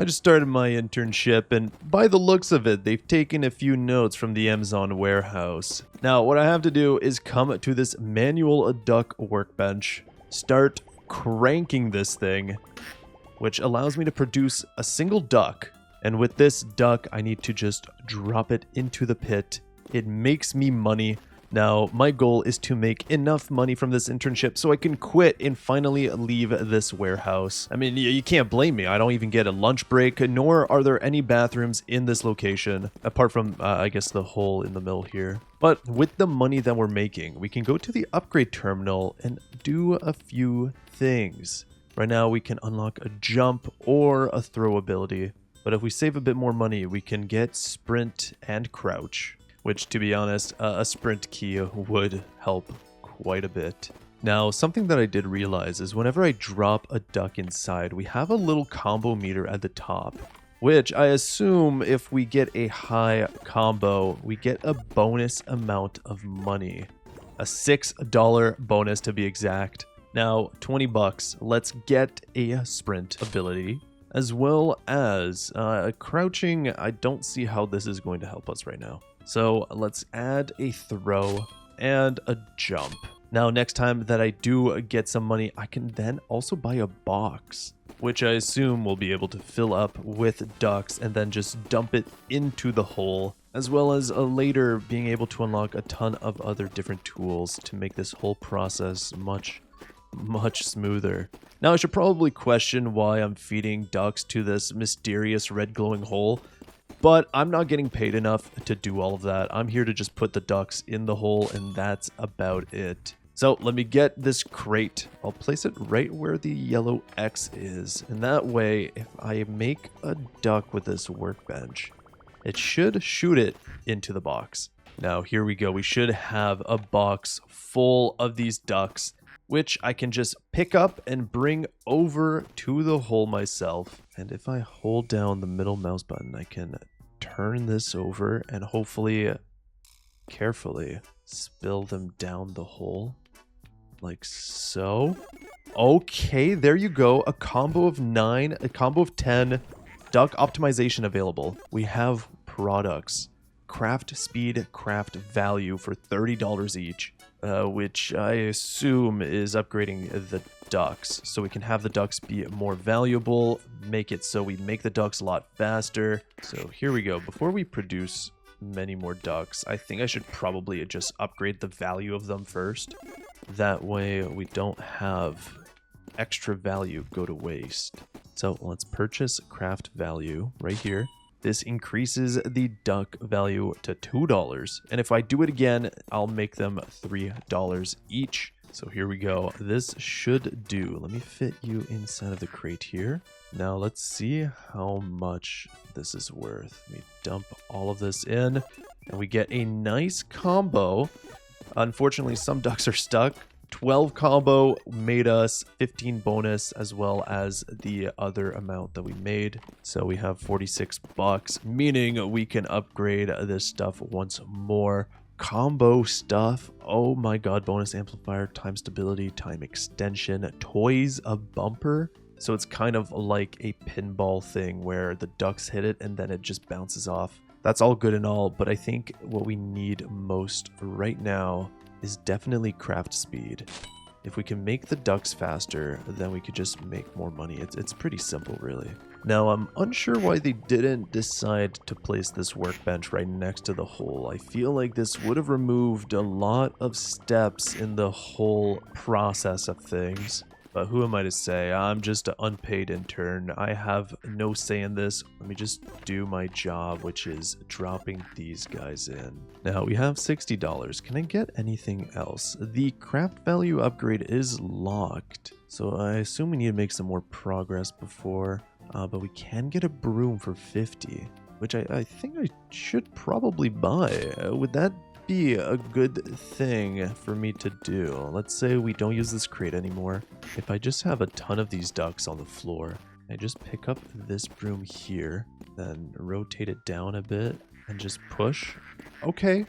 I just started my internship, and by the looks of it, they've taken a few notes from the Amazon warehouse. Now, what I have to do is come to this manual duck workbench, start cranking this thing, which allows me to produce a single duck. And with this duck, I need to just drop it into the pit. It makes me money. Now, my goal is to make enough money from this internship so I can quit and finally leave this warehouse. I mean, you can't blame me. I don't even get a lunch break, nor are there any bathrooms in this location, apart from, I guess, the hole in the middle here. But with the money that we're making, we can go to the upgrade terminal and do a few things. Right now, we can unlock a jump or a throw ability. But if we save a bit more money, we can get sprint and crouch. Which, to be honest, a sprint key would help quite a bit. Now, something that I did realize is whenever I drop a duck inside, we have a little combo meter at the top, which I assume if we get a high combo, we get a bonus amount of money. A $6 bonus to be exact. Now, 20 bucks. Let's get a sprint ability. As well as crouching. I don't see how this is going to help us right now. So let's add a throw and a jump. Now, next time that I do get some money, I can then also buy a box, which I assume will be able to fill up with ducks and then just dump it into the hole, as well as later being able to unlock a ton of other different tools to make this whole process much smoother. Now, I should probably question why I'm feeding ducks to this mysterious red glowing hole. But I'm not getting paid enough to do all of that. I'm here to just put the ducks in the hole, and that's about it. So let me get this crate. I'll place it right where the yellow X is. And that way, if I make a duck with this workbench, it should shoot it into the box. Now, here we go. We should have a box full of these ducks, which I can just pick up and bring over to the hole myself. And if I hold down the middle mouse button, I can turn this over and hopefully, carefully, spill them down the hole. Like so. Okay, there you go. A combo of 9, a combo of 10. Duck optimization available. We have products. Craft speed, craft value for $30 each. Which I assume is upgrading the ducks. So we can have the ducks be more valuable, make it so we make the ducks a lot faster. So here we go. Before we produce many more ducks, I think I should probably just upgrade the value of them first. That way we don't have extra value go to waste. So let's purchase craft value right here. This increases the duck value to $2. And if I do it again, I'll make them $3 each. So here we go. This should do. Let me fit you inside of the crate here. Now let's see how much this is worth. Let me dump all of this in and we get a nice combo. Unfortunately, some ducks are stuck. 12 combo made us 15 bonus as well as the other amount that we made. So we have 46 bucks, meaning we can upgrade this stuff once more. Combo stuff. Oh my god, bonus amplifier, time stability, time extension, toys, a bumper. So it's kind of like a pinball thing where the ducks hit it and then it just bounces off. That's all good and all, but I think what we need most right now is definitely craft speed. If we can make the ducks faster, then we could just make more money. It's pretty simple, really. Now, I'm unsure why they didn't decide to place this workbench right next to the hole. I feel like this would have removed a lot of steps in the whole process of things. But who am I to say? I'm just an unpaid intern. I have no say in this. Let me just do my job, which is dropping these guys in. Now, we have $60. Can I get anything else? The craft value upgrade is locked. So I assume we need to make some more progress before. But we can get a broom for 50, which I think I should probably buy. Would that be a good thing for me to do? Let's say we don't use this crate anymore. If I just have a ton of these ducks on the floor, I just pick up this broom here, then rotate it down a bit and just push. Okay,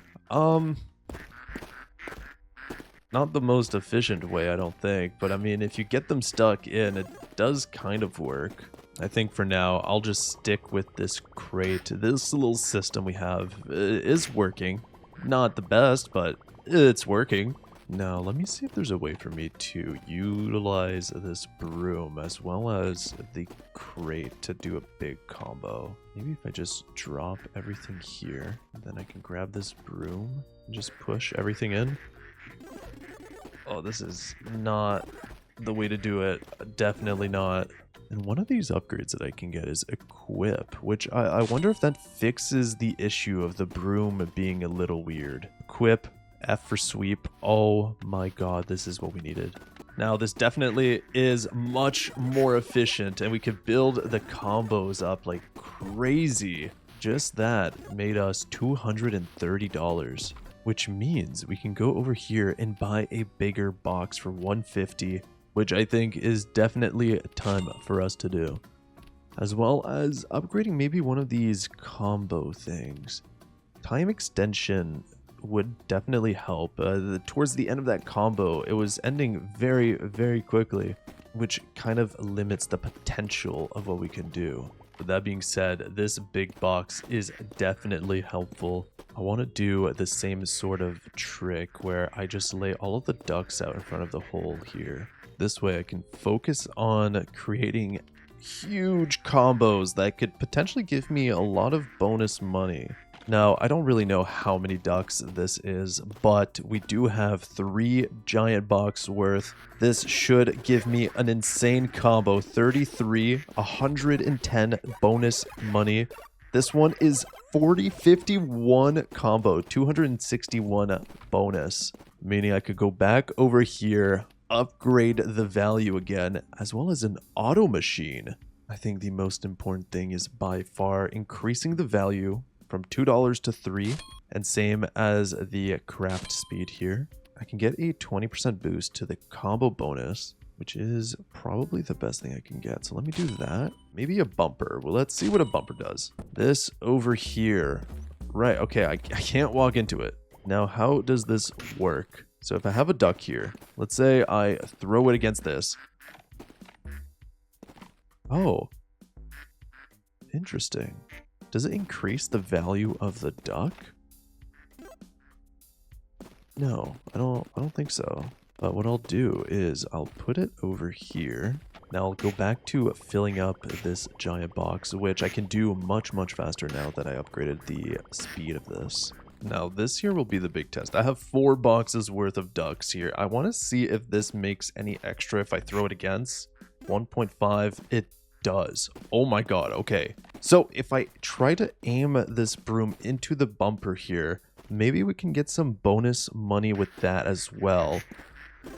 not the most efficient way, I don't think, but I mean, if you get them stuck in, it does kind of work. I think for now, I'll just stick with this crate. This little system we have is working. Not the best, but it's working. Now, let me see if there's a way for me to utilize this broom as well as the crate to do a big combo. Maybe if I just drop everything here, and then I can grab this broom and just push everything in. Oh, this is not the way to do it. Definitely not. And one of these upgrades that I can get is equip, which I wonder if that fixes the issue of the broom being a little weird. Equip, F for sweep. Oh my god, this is what we needed. Now, this definitely is much more efficient, and we could build the combos up like crazy. Just that made us $230, which means we can go over here and buy a bigger box for $150, which I think is definitely time for us to do. As well as upgrading maybe one of these combo things. Time extension would definitely help. Towards the end of that combo, it was ending very, very quickly, which kind of limits the potential of what we can do. With that being said, this big box is definitely helpful. I want to do the same sort of trick where I just lay all of the ducks out in front of the hole here. This way I can focus on creating huge combos that could potentially give me a lot of bonus money. Now, I don't really know how many ducks this is, but we do have 3 giant box worth. This should give me an insane combo. 33, 110 bonus money. This one is 51 combo, 261 bonus, meaning I could go back over here, upgrade the value again, as well as an auto machine. I think the most important thing is by far increasing the value from $2 to $3, and same as the craft speed here. I can get a 20% boost to the combo bonus, which is probably the best thing I can get. So let me do that. Maybe a bumper. Well, let's see what a bumper does. This over here. Right, okay, I can't walk into it. Now, how does this work? So if I have a duck here, let's say I throw it against this. Oh, interesting. Does it increase the value of the duck? No, I don't think so. But what I'll do is I'll put it over here. Now I'll go back to filling up this giant box, which I can do much, much faster now that I upgraded the speed of this. Now this here will be the big test. I have 4 boxes worth of ducks here. I want to see if this makes any extra if I throw it against. 1.5, it does. Oh my god, okay. So if I try to aim this broom into the bumper here, maybe we can get some bonus money with that as well.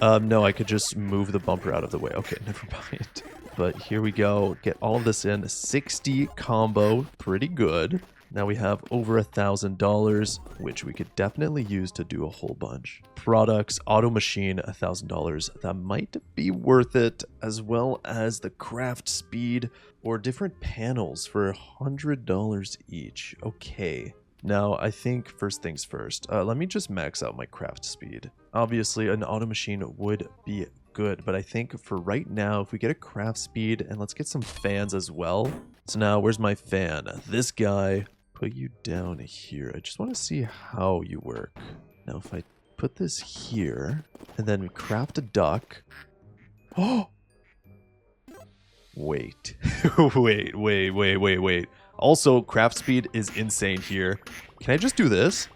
No, I could just move the bumper out of the way. Okay, never mind. But here we go. Get all of this in. 60 combo. Pretty good. Now we have over $1,000, which we could definitely use to do a whole bunch. Products, auto machine, $1,000. That might be worth it, as well as the craft speed or different panels for $100 each. Okay. Now, I think first things first. Let me just max out my craft speed. Obviously, an auto machine would be good, but I think for right now, if we get a craft speed, and let's get some fans as well. So now, where's my fan? This guy. Put you down here. I just want to see how you work. Now, if I put this here, and then craft a duck. Oh! Wait. wait. Also, craft speed is insane here. Can I just do this?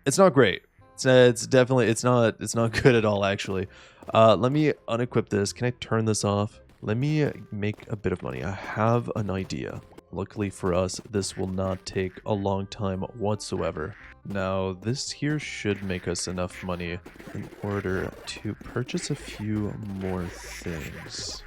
It's not great. It's definitely, it's not good at all, actually. Let me unequip this. Can I turn this off? Let me make a bit of money. I have an idea. Luckily for us, this will not take a long time whatsoever. Now, this here should make us enough money in order to purchase a few more things.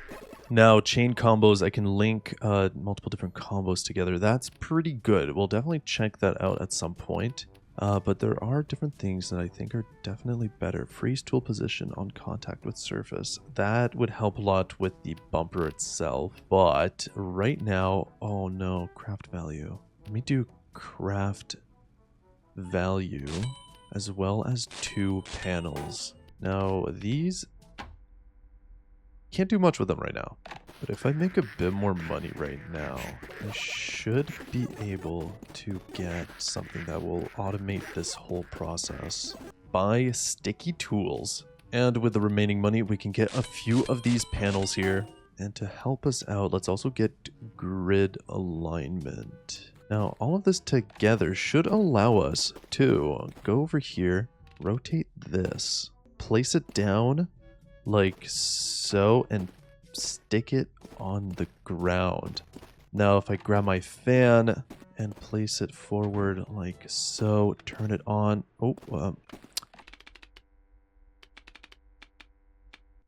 Now, chain combos, I can link multiple different combos together. That's pretty good. We'll definitely check that out at some point. But there are different things that I think are definitely better. Freeze tool position on contact with surface. That would help a lot with the bumper itself. But right now, oh no, craft value. Let me do craft value as well as 2 panels. Now, these can't do much with them right now. But if I make a bit more money right now, I should be able to get something that will automate this whole process. Buy sticky tools. And with the remaining money, we can get a few of these panels here. And to help us out, let's also get grid alignment. Now, all of this together should allow us to go over here, rotate this, place it down like so, and stick it on the ground. Now, if I grab my fan and place it forward like so, turn it on.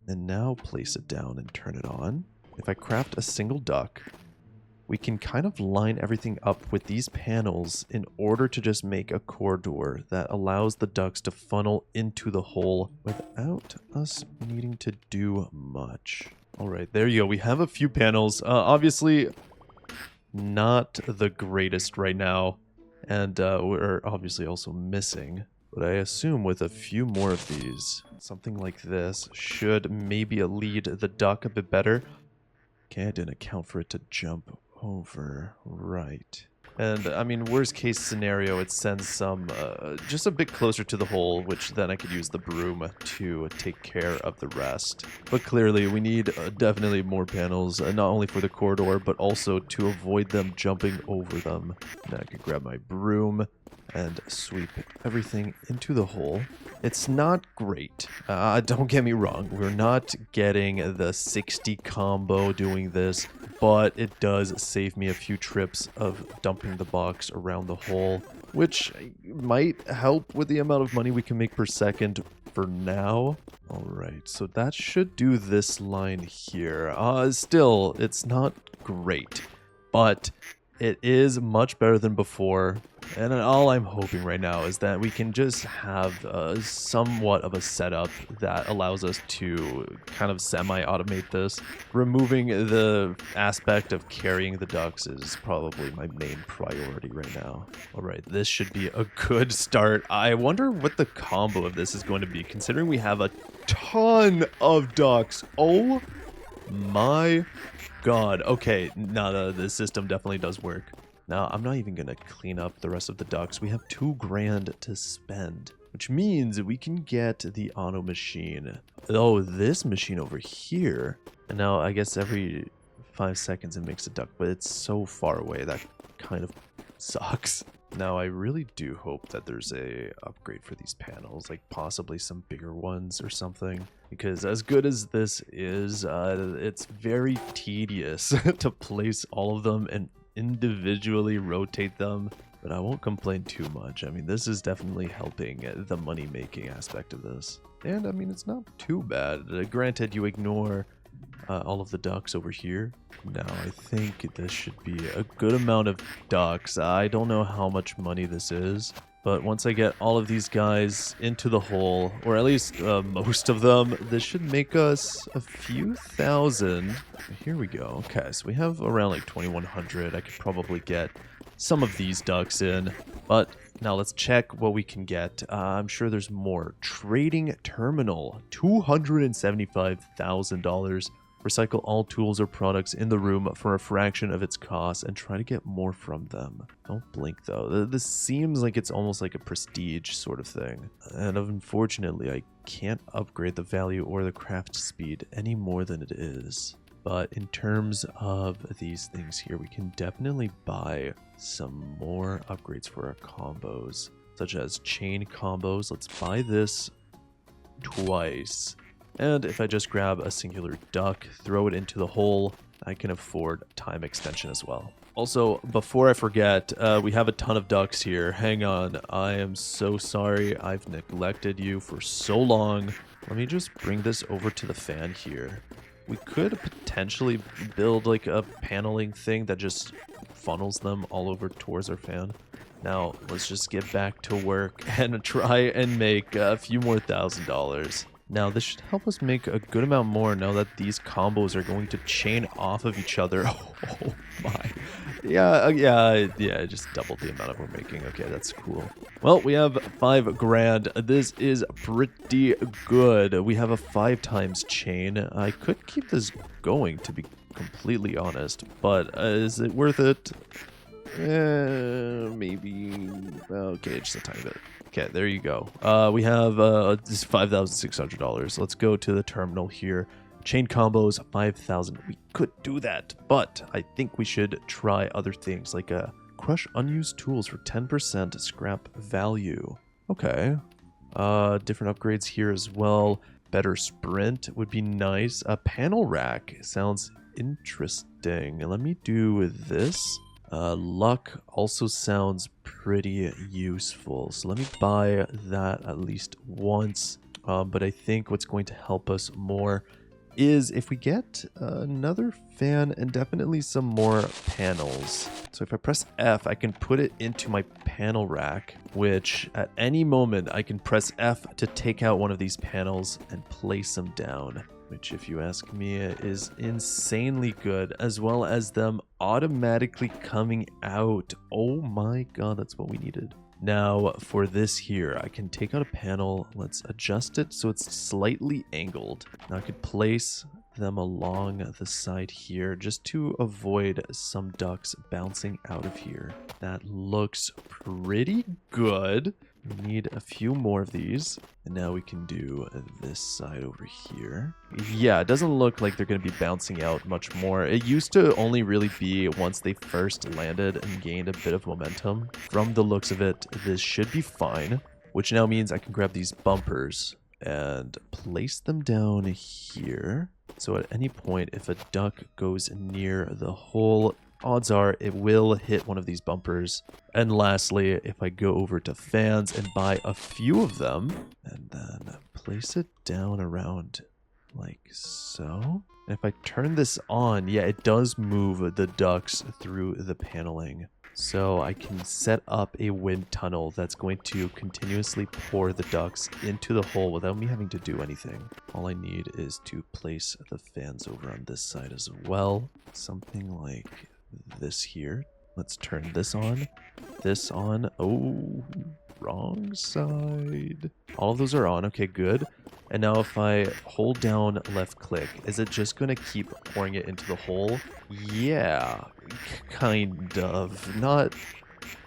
And now place it down and turn it on. If I craft a single duct, we can kind of line everything up with these panels in order to just make a corridor that allows the ducts to funnel into the hole without us needing to do much. All right, there you go. We have a few panels. Obviously, not the greatest right now. And we're obviously also missing. But I assume with a few more of these, something like this should maybe lead the duck a bit better. Okay, I didn't account for it to jump over. Right. And, I mean, worst case scenario, it sends some just a bit closer to the hole, which then I could use the broom to take care of the rest. But clearly, we need definitely more panels, not only for the corridor, but also to avoid them jumping over them. Now I can grab my broom and sweep everything into the hole. It's not great. Don't get me wrong. We're not getting the 60 combo doing this, but it does save me a few trips of dumping the box around the hole, which might help with the amount of money we can make per second for now. All right, so that should do this line here. Still, it's not great, but it is much better than before. And all I'm hoping right now is that we can just have somewhat of a setup that allows us to kind of semi-automate this. Removing the aspect of carrying the ducks is probably my main priority right now. All right, this should be a good start. I wonder what the combo of this is going to be, considering we have a ton of ducks. Oh my god. Okay, no, the system definitely does work. Now, I'm not even going to clean up the rest of the ducks. We have $2 grand to spend, which means we can get the auto machine. Oh, this machine over here. And now I guess every 5 seconds it makes a duck, but it's so far away. That kind of sucks. Now, I really do hope that there's a upgrade for these panels, like possibly some bigger ones or something. Because as good as this is, it's very tedious to place all of them and individually rotate them, but I won't complain too much. I mean, this is definitely helping the money-making aspect of this. And I mean, it's not too bad. Granted, you ignore all of the ducks over here. Now, I think this should be a good amount of ducks. I don't know how much money this is, but once I get all of these guys into the hole, or at least most of them, this should make us a few thousand. Here we go. Okay, so we have around like 2,100. I could probably get some of these ducks in, but now let's check what we can get. I'm sure there's more. Trading terminal, $275,000. Recycle all tools or products in the room for a fraction of its cost and try to get more from them. Don't blink though. This seems like it's almost like a prestige sort of thing. And unfortunately, I can't upgrade the value or the craft speed any more than it is. But in terms of these things here, we can definitely buy some more upgrades for our combos, such as chain combos. Let's buy this twice. And if I just grab a singular duck, throw it into the hole, I can afford time extension as well. Also, before I forget, we have a ton of ducks here. Hang on, I am so sorry. I've neglected you for so long. Let me just bring this over to the fan here. We could potentially build like a paneling thing that just funnels them all over towards our fan. Now, let's just get back to work and try and make a few more $1,000. Now, this should help us make a good amount more now that these combos are going to chain off of each other. Oh my. Yeah, just double the amount of we're making. Okay, that's cool. Well, we have 5 grand. This is pretty good. We have a 5 times chain. I could keep this going, to be completely honest. But is it worth it? Maybe. Okay, just a tiny bit. Okay, there you go. We have this $5,600. Let's go to the terminal here. Chain combos, 5,000. We could do that, but I think we should try other things like crush unused tools for 10% scrap value. Okay. Different upgrades here as well. Better sprint would be nice. A panel rack sounds interesting. Let me do this. Luck also sounds pretty useful. So let me buy that at least once. But I think what's going to help us more is if we get another fan and definitely some more panels. So if I press F, I can put it into my panel rack, which at any moment I can press F to take out one of these panels and place them down, which if you ask me is insanely good, as well as them automatically coming out. Oh my god, that's what we needed. Now for this here, I can take out a panel. Let's adjust it so it's slightly angled. Now I could place them along the side here just to avoid some ducks bouncing out of here. That looks pretty good. We need a few more of these. And now we can do this side over here. Yeah, it doesn't look like they're going to be bouncing out much more. It used to only really be once they first landed and gained a bit of momentum. From the looks of it, this should be fine, which now means I can grab these bumpers and place them down here. So at any point, if a duck goes near the hole, odds are it will hit one of these bumpers. And lastly, if I go over to fans and buy a few of them and then place it down around like so. And if I turn this on, yeah, it does move the ducks through the paneling. So I can set up a wind tunnel that's going to continuously pour the ducts into the hole without me having to do anything. All I need is to place the fans over on this side as well. Something like this here. Let's turn this on. This on. Oh, wrong side. All of those are on. Okay, good. And now if I hold down left click, is it just going to keep pouring it into the hole? Yeah, kind of. Not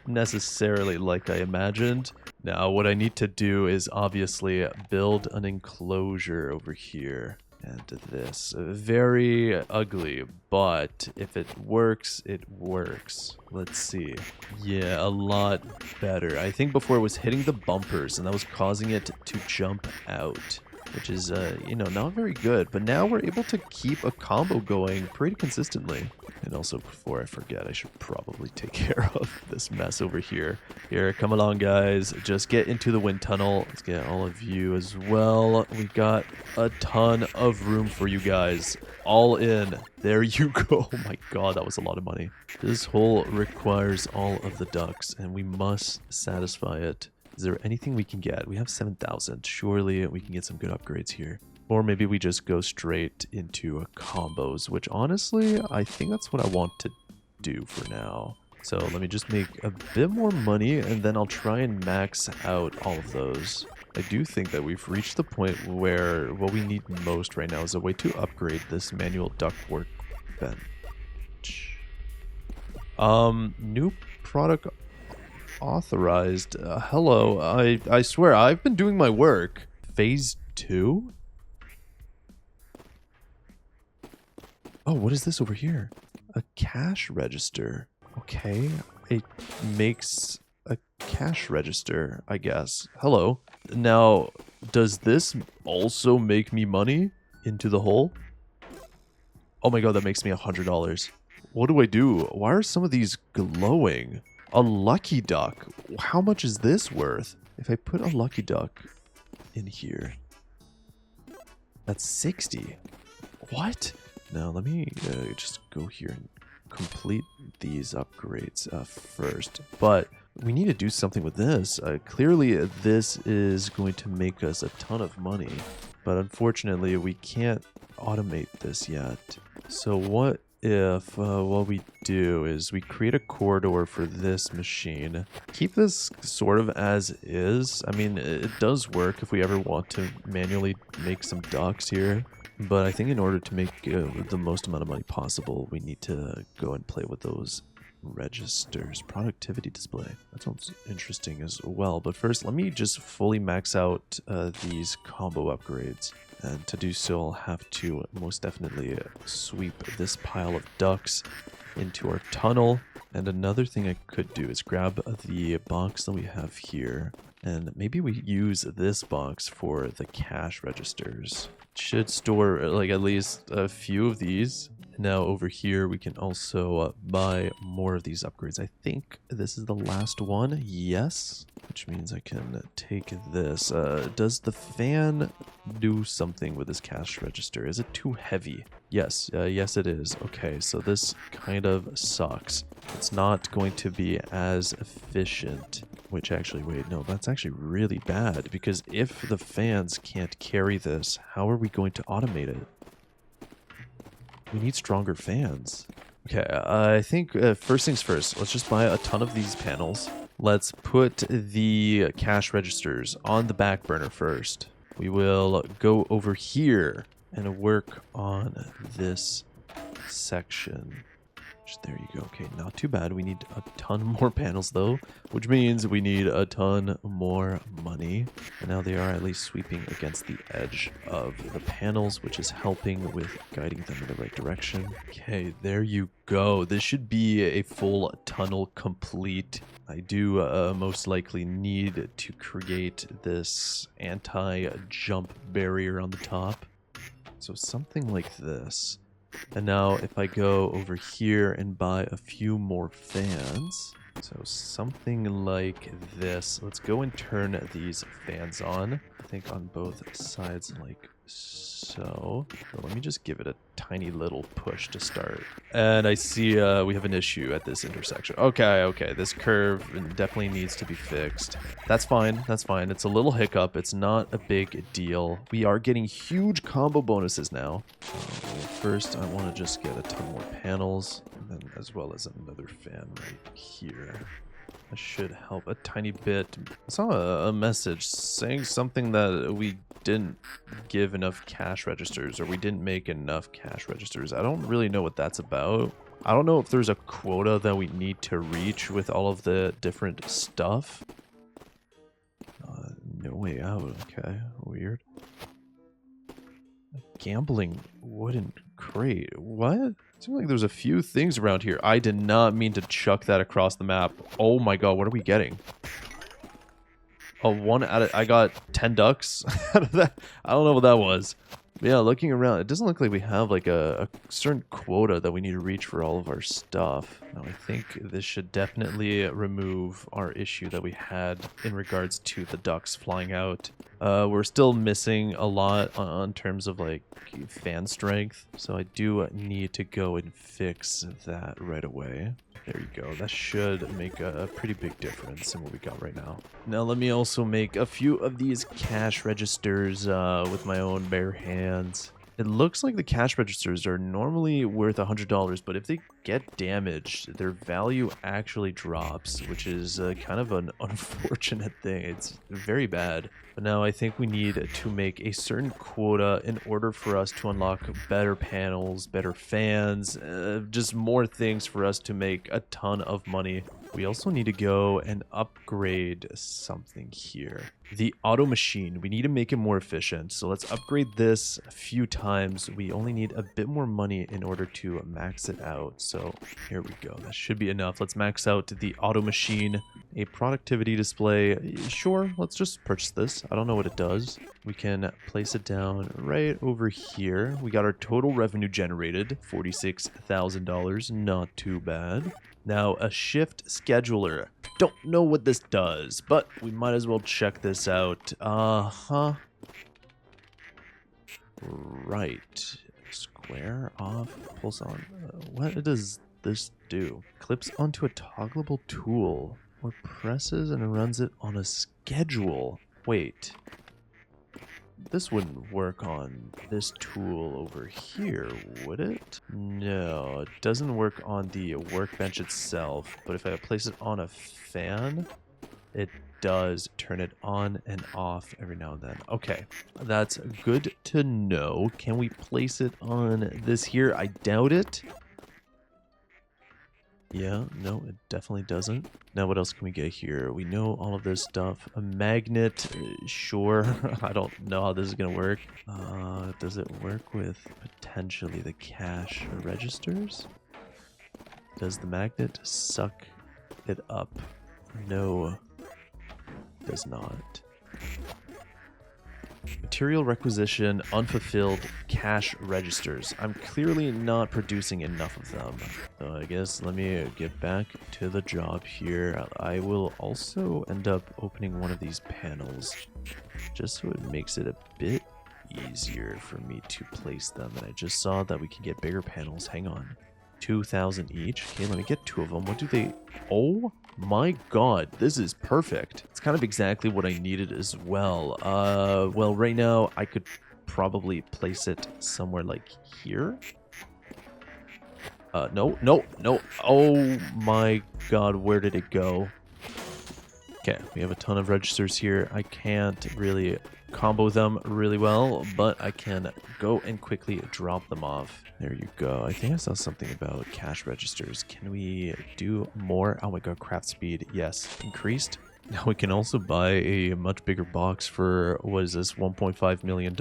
necessarily like I imagined. Now what I need to do is obviously build an enclosure over here. And this. Very ugly, but if it works, it works. Let's see. Yeah, a lot better. I think before it was hitting the bumpers and that was causing it to jump out, which is, you know, not very good. But now we're able to keep a combo going pretty consistently. And also, before I forget, I should probably take care of this mess over here. Here, come along, guys. Just get into the wind tunnel. Let's get all of you as well. We got a ton of room for you guys. All in. There you go. Oh my god, that was a lot of money. This hole requires all of the ducks, and we must satisfy it. Is there anything we can get? We have 7,000. Surely we can get some good upgrades here. Or maybe we just go straight into combos, which honestly, I think that's what I want to do for now. So let me just make a bit more money and then I'll try and max out all of those. I do think that we've reached the point where what we need most right now is a way to upgrade this manual ductwork bench. New product authorized. Hello, I swear I've been doing my work. Phase 2? Oh, what is this over here? A cash register. Okay, it makes a cash register, I guess. Hello. Now, does this also make me money into the hole? Oh my god, that makes me $100. What do I do? Why are some of these glowing? A lucky duck. How much is this worth? If I put a lucky duck in here, that's 60. What? Now let me just go here and complete these upgrades first. But we need to do something with this. Clearly this is going to make us a ton of money. But unfortunately we can't automate this yet. So what if what we do is we create a corridor for this machine. Keep this sort of as is. I mean, it does work if we ever want to manually make some docks here. But I think in order to make the most amount of money possible, we need to go and play with those registers. Productivity display. That sounds interesting as well. But first, let me just fully max out these combo upgrades. And to do so, I'll have to most definitely sweep this pile of ducks into our tunnel. And another thing I could do is grab the box that we have here. And maybe we use this box for the cash registers. Should store like at least a few of these. Now over here we can also buy more of these upgrades. I think this is the last one. Yes, which means I can take this. Does the fan do something with this cash register? Is it too heavy? Yes, yes it is. Okay, so this kind of sucks. It's not going to be as efficient. Which actually, wait, no, that's actually really bad. Because if the fans can't carry this, how are we going to automate it? We need stronger fans. Okay, I think first things first, let's just buy a ton of these panels. Let's put the cash registers on the back burner first. We will go over here and work on this section. There you go. Okay, not too bad. We need a ton more panels though, which means we need a ton more money. And now they are at least sweeping against the edge of the panels, which is helping with guiding them in the right direction. Okay, there you go. This should be a full tunnel complete. I do most likely need to create this anti-jump barrier on the top. So something like this. And now if I go over here and buy a few more fans, so something like this. Let's go and turn these fans on. I think on both sides like so. So let me just give it a tiny little push to start. And I see we have an issue at this intersection. Okay, this curve definitely needs to be fixed. That's fine, that's fine. It's a little hiccup. It's not a big deal. We are getting huge combo bonuses now. First, I want to just get a ton more panels, and then as well as another fan right here. That should help a tiny bit. I saw a message saying something that we didn't give enough cash registers, or we didn't make enough cash registers. I don't really know what that's about. I don't know if there's a quota that we need to reach with all of the different stuff. No way out. Okay, weird. A gambling wooden crate. What? Seems like there's a few things around here. I did not mean to chuck that across the map. Oh my god, what are we getting? Oh, one out of... I got 10 ducks out of that. I don't know what that was. But yeah, looking around, it doesn't look like we have like a certain quota that we need to reach for all of our stuff. Now, I think this should definitely remove our issue that we had in regards to the ducks flying out. We're still missing a lot on terms of like fan strength, so I do need to go and fix that right away. There you go. That should make a pretty big difference in what we got right now. Now let me also make a few of these cash registers with my own bare hands. It looks like the cash registers are normally worth $100, but if they get damaged, their value actually drops, which is kind of an unfortunate thing. It's very bad. But now I think we need to make a certain quota in order for us to unlock better panels, better fans, just more things for us to make a ton of money. We also need to go and upgrade something here. The auto machine, we need to make it more efficient. So let's upgrade this a few times. We only need a bit more money in order to max it out. So here we go. That should be enough. Let's max out the auto machine. A productivity display. Sure, let's just purchase this. I don't know what it does. We can place it down right over here. We got our total revenue generated, $46,000. Not too bad. Now, a shift scheduler. Don't know what this does, but we might as well check this out. Right. Square off, pulse on. What does this do? Clips onto a toggleable tool, or presses and runs it on a schedule. Wait. This wouldn't work on this tool over here, would it? No, it doesn't work on the workbench itself, but if I place it on a fan, it does turn it on and off every now and then. Okay, that's good to know. Can we place it on this here? I doubt it. Yeah, no, it definitely doesn't. Now, what else can we get here? We know all of this stuff. A magnet, sure. I don't know how this is going to work. Does it work with potentially the cash registers? Does the magnet suck it up? No, does not. Material requisition, unfulfilled, cash registers. I'm clearly not producing enough of them. So I guess let me get back to the job here. I will also end up opening one of these panels just so it makes it a bit easier for me to place them. And I just saw that we can get bigger panels. Hang on. 2,000 each. Okay, let me get 2 of them. What do they... Oh my god, this is perfect. It's kind of exactly what I needed as well. Well, right now I could probably place it somewhere like here. No. Oh my god, where did it go? Okay, we have a ton of registers here. I can't really combo them really well, but I can go and quickly drop them off. There you go. I think I saw something about cash registers. Can we do more? Oh my god, craft speed. Yes, increased. Now we can also buy a much bigger box for, what is this, $1.5 million.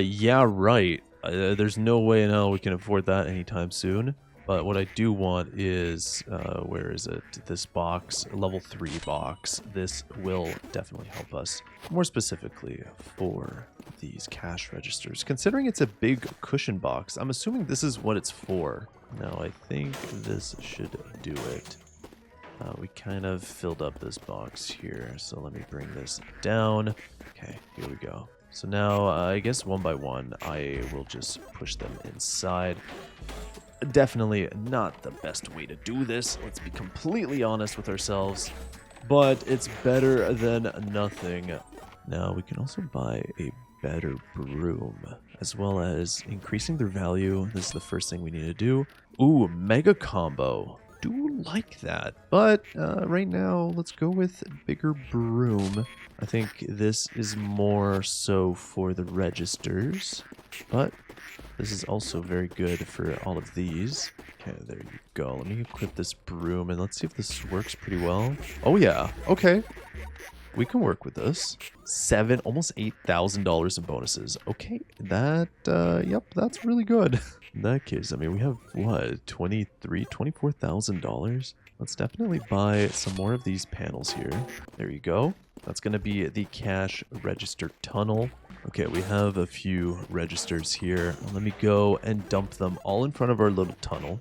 Yeah, right. There's no way now we can afford that anytime soon. But what I do want is, where is it? This box, level 3 box. This will definitely help us. More specifically for these cash registers. Considering it's a big cushion box, I'm assuming this is what it's for. Now, I think this should do it. We kind of filled up this box here, so let me bring this down. Okay, here we go. So now, I guess one by one, I will just push them inside. Definitely not the best way to do this. Let's be completely honest with ourselves. But it's better than nothing. Now we can also buy a better broom, as well as increasing their value. This is the first thing we need to do. Ooh, mega combo. Do like that. But right now, let's go with bigger broom. I think this is more so for the registers. But this is also very good for all of these. Okay, there you go. Let me equip this broom and let's see if this works pretty well. Oh yeah, okay. We can work with this. Almost $8,000 in bonuses. Okay, that, yep, that's really good. In that case, I mean, we have, what, $24,000? Let's definitely buy some more of these panels here. There you go. That's going to be the cash register tunnel. Okay, we have a few registers here. Let me go and dump them all in front of our little tunnel.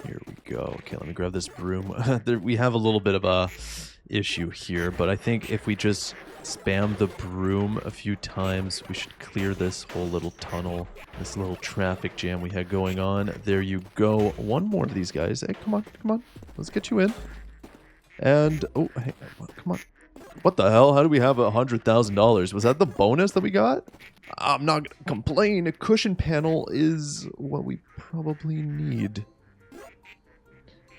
Here we go. Okay, let me grab this broom. We have a little bit of a issue here, but I think if we just spam the broom a few times, we should clear this whole little tunnel, this little traffic jam we had going on. There you go. One more of these guys. Hey, come on. Let's get you in. And, oh, hey, come on. What the hell? How do we have $100,000? Was that the bonus that we got? I'm not gonna complain. A cushion panel is what we probably need.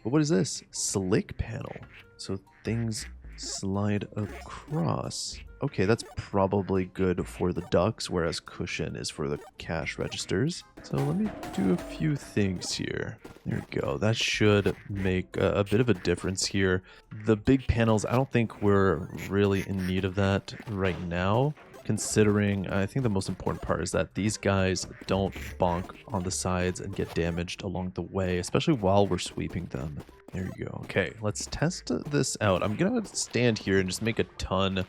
But what is this? Slick panel. So things slide across. Okay, that's probably good for the ducks, whereas cushion is for the cash registers. So let me do a few things here. There we go. That should make a bit of a difference here. The big panels, I don't think we're really in need of that right now, considering I think the most important part is that these guys don't bonk on the sides and get damaged along the way, especially while we're sweeping them. There you go. Okay, let's test this out. I'm gonna stand here and just make a ton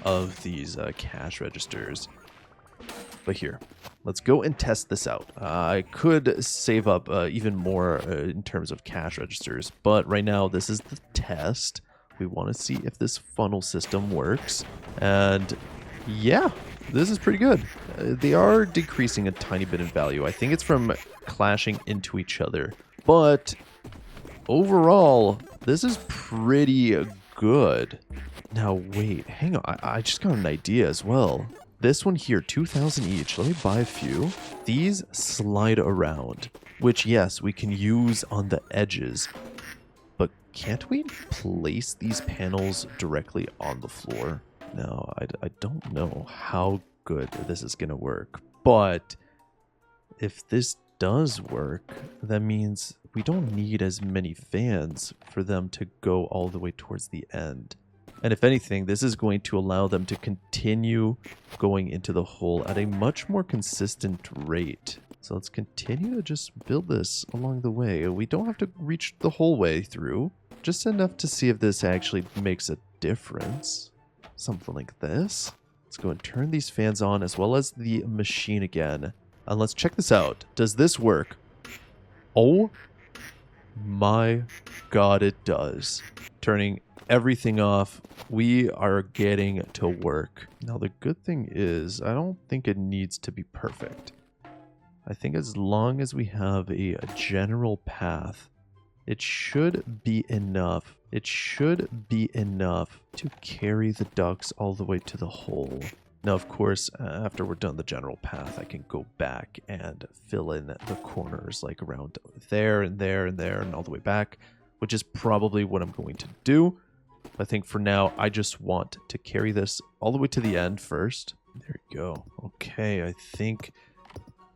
of these cash registers. But here, let's go and test this out. I could save up even more in terms of cash registers, but right now this is the test. We want to see if this funnel system works, and yeah, this is pretty good. They are decreasing a tiny bit in value. I think it's from clashing into each other, but overall, this is pretty good. Now, wait, hang on. I just got an idea as well. This one here, 2,000 each. Let me buy a few. These slide around, which, yes, we can use on the edges. But can't we place these panels directly on the floor? No, I don't know how good this is going to work. But if this does work, that means we don't need as many fans for them to go all the way towards the end. And if anything, this is going to allow them to continue going into the hole at a much more consistent rate. So let's continue to just build this along the way. We don't have to reach the whole way through, just enough to see if this actually makes a difference. Something like this. Let's go and turn these fans on as well as the machine again. And let's check this out. Does this work? Oh my god, it does. Turning everything off. We are getting to work. Now, the good thing is, I don't think it needs to be perfect. I think as long as we have a general path, it should be enough. It should be enough to carry the ducks all the way to the hole. Now, of course, after we're done the general path, I can go back and fill in the corners, like around there and there and there and all the way back, which is probably what I'm going to do. I think for now, I just want to carry this all the way to the end first. There you go. Okay, I think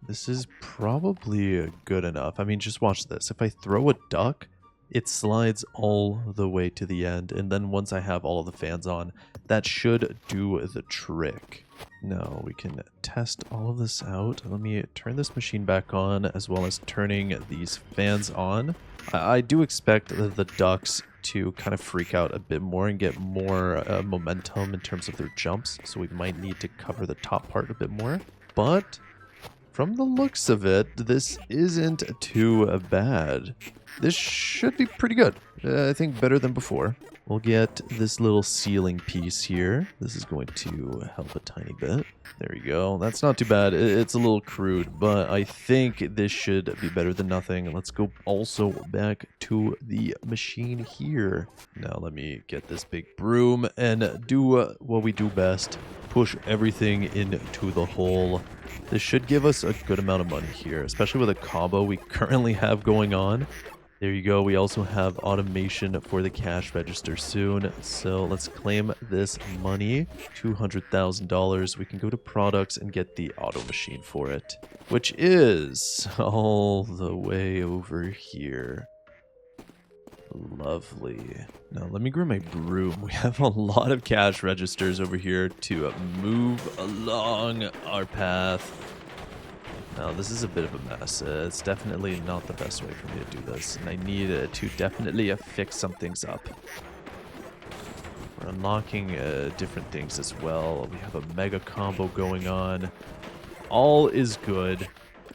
this is probably good enough. I mean, just watch this. If I throw a duck, it slides all the way to the end. And then once I have all of the fans on, that should do the trick. Now we can test all of this out. Let me turn this machine back on as well as turning these fans on. I do expect the ducks to kind of freak out a bit more and get more momentum in terms of their jumps. So we might need to cover the top part a bit more. But from the looks of it, this isn't too bad. This should be pretty good. I think better than before. We'll get this little ceiling piece here. This is going to help a tiny bit. There you go. That's not too bad. It's a little crude, but I think this should be better than nothing. Let's go also back to the machine here. Now let me get this big broom and do what we do best. Push everything into the hole. This should give us a good amount of money here, especially with a combo we currently have going on. There you go. We also have automation for the cash register soon. So let's claim this money, $200,000. We can go to products and get the auto machine for it, which is all the way over here. Lovely. Now let me grab my broom. We have a lot of cash registers over here to move along our path. Now, this is a bit of a mess. It's definitely not the best way for me to do this, and I need to definitely fix some things up. We're unlocking different things as well. We have a mega combo going on. All is good.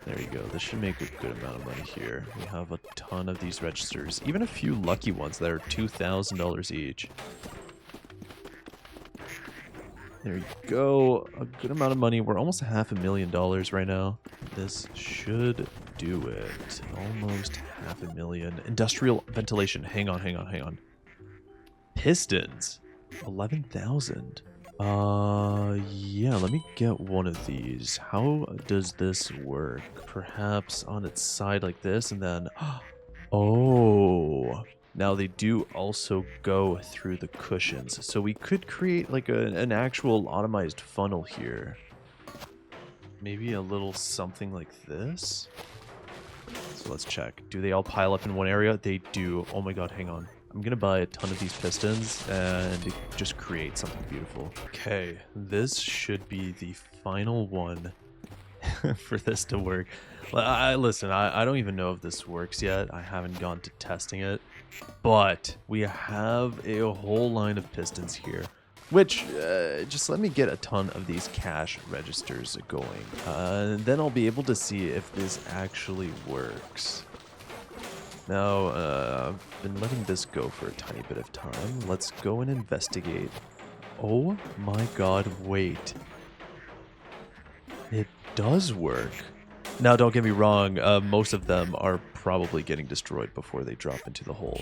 There you go. This should make a good amount of money here. We have a ton of these registers, even a few lucky ones that are $2,000 each. There you go. A good amount of money. We're almost $500,000 right now. This should do it. Almost $500,000. Industrial ventilation. Hang on. Pistons. 11,000. Yeah, let me get one of these. How does this work? Perhaps on its side like this and then... Oh... Now they do also go through the cushions, so we could create like an actual automized funnel here. Maybe a little something like this. So let's check. Do they all pile up in one area? They do. Oh my god, hang on. I'm gonna buy a ton of these pistons and just create something beautiful. Okay, this should be the final one for this to work. Listen, I don't even know if this works yet. I haven't gone to testing it. But we have a whole line of pistons here, which just let me get a ton of these cash registers going. And then I'll be able to see if this actually works. Now, I've been letting this go for a tiny bit of time. Let's go and investigate. Oh my god, wait. It does work. Now, don't get me wrong, most of them are probably getting destroyed before they drop into the hole.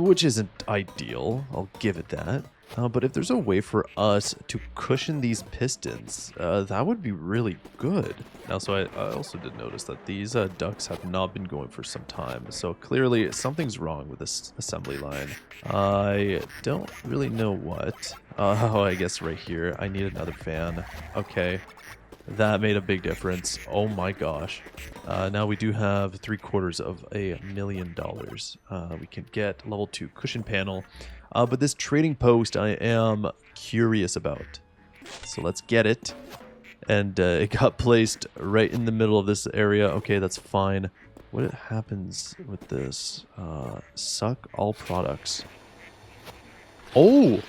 Which isn't ideal, I'll give it that. But if there's a way for us to cushion these pistons, that would be really good. Now, so I also did notice that these ducts have not been going for some time. So clearly something's wrong with this assembly line. I don't really know what. Oh, I guess right here. I need another fan. Okay. That made a big difference. Oh my gosh. Now we do have $750,000. We can get level 2 cushion panel. But this trading post I am curious about. So let's get it. And it got placed right in the middle of this area. Okay, that's fine. What happens with this? Suck all products. Oh!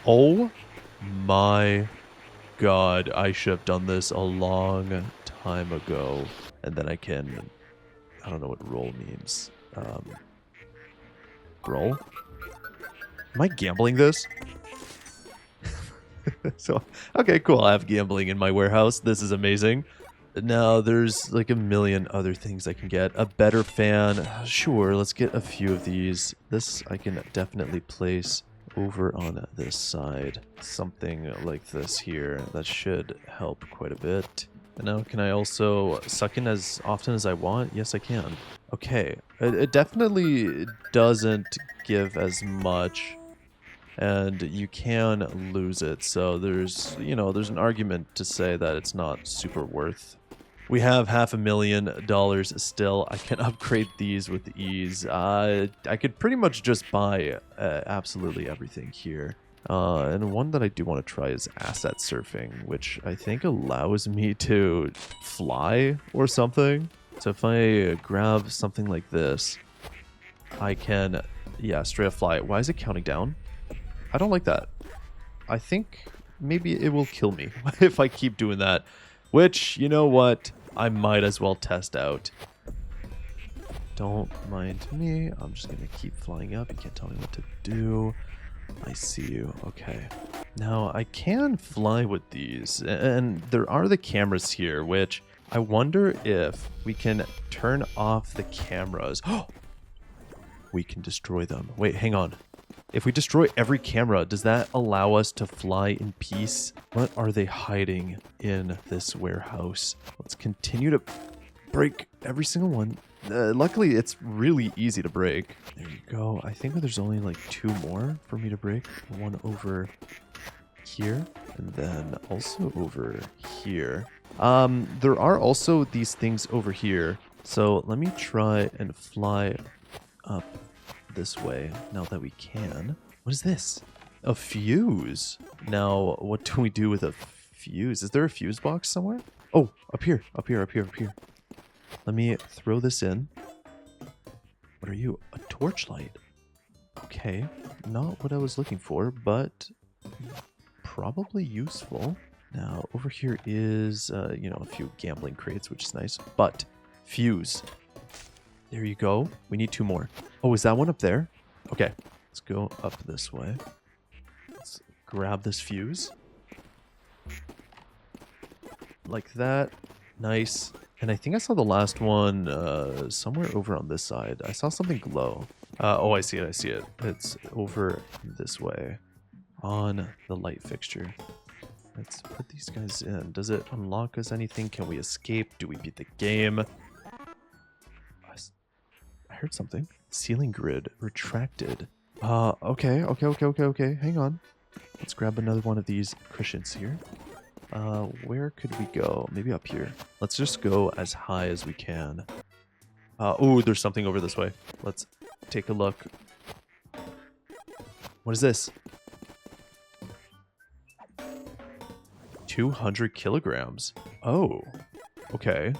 Oh my God, I should have done this a long time ago. And then I can... I don't know what roll means. Roll? Am I gambling this? So, okay, cool. I have gambling in my warehouse. This is amazing. Now, there's like a million other things I can get. A better fan. Sure, let's get a few of these. This I can definitely place over on this side. Something like this here. That should help quite a bit. And now, can I also suck in as often as I want? Yes, I can. Okay. It definitely doesn't give as much. And you can lose it, so there's, you know, there's an argument to say that it's not super worth. We have $500,000 still. I can upgrade these with ease. I could pretty much just buy absolutely everything here. And one that I do want to try is asset surfing, which I think allows me to fly or something. So if I grab something like this, I can, yeah, straight up fly. Why is it counting down? I don't like that. I think maybe it will kill me if I keep doing that. Which, you know what? I might as well test out. Don't mind me. I'm just going to keep flying up. You can't tell me what to do. I see you. Okay. Now, I can fly with these. And there are the cameras here, which I wonder if we can turn off the cameras. Oh! We can destroy them. Wait, hang on. If we destroy every camera, does that allow us to fly in peace? What are they hiding in this warehouse? Let's continue to break every single one. Luckily, it's really easy to break. There you go. I think there's only like 2 more for me to break. One over here, and then also over here. There are also these things over here. So let me try and fly up this way now that we can. What is this? A fuse. Now, what do we do with a fuse? Is there a fuse box somewhere? Oh, up here, up here, up here, up here. Let me throw this in. What are you? A torchlight. Okay, not what I was looking for, but probably useful. Now, over here is, you know, a few gambling crates, which is nice, but fuse. There you go. We need 2 more. Oh, is that one up there? Okay, let's go up this way. Let's grab this fuse. Like that. Nice. And I think I saw the last one somewhere over on this side. I saw something glow. Oh, I see it. I see it. It's over this way on the light fixture. Let's put these guys in. Does it unlock us anything? Can we escape? Do we beat the game? I heard something. Ceiling grid retracted. Okay. Hang on. Let's grab another one of these cushions here. Where could we go? Maybe up here. Let's just go as high as we can. Oh, there's something over this way. Let's take a look. What is this? 200 kilograms. Oh, okay.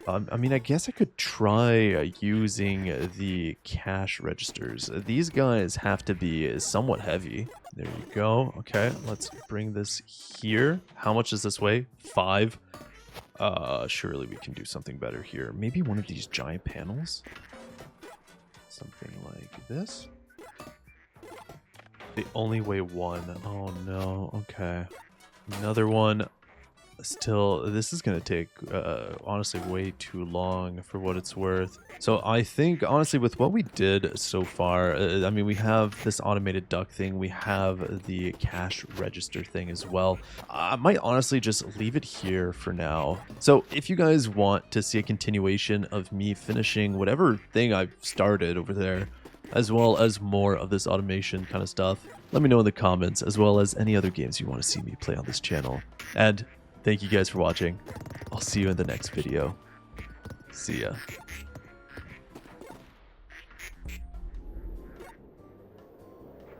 I mean, I guess I could try using the cash registers. These guys have to be somewhat heavy. There you go. Okay, let's bring this here. How much does this weigh? 5. Surely we can do something better here. Maybe one of these giant panels? Something like this? They only weigh 1. Oh no, okay. Another one. Still, this is going to take, honestly, way too long for what it's worth. So I think, honestly, with what we did so far, I mean, we have this automated duck thing. We have the cash register thing as well. I might honestly just leave it here for now. So if you guys want to see a continuation of me finishing whatever thing I've started over there, as well as more of this automation kind of stuff, let me know in the comments, as well as any other games you want to see me play on this channel. And thank you guys for watching. I'll see you in the next video. See ya.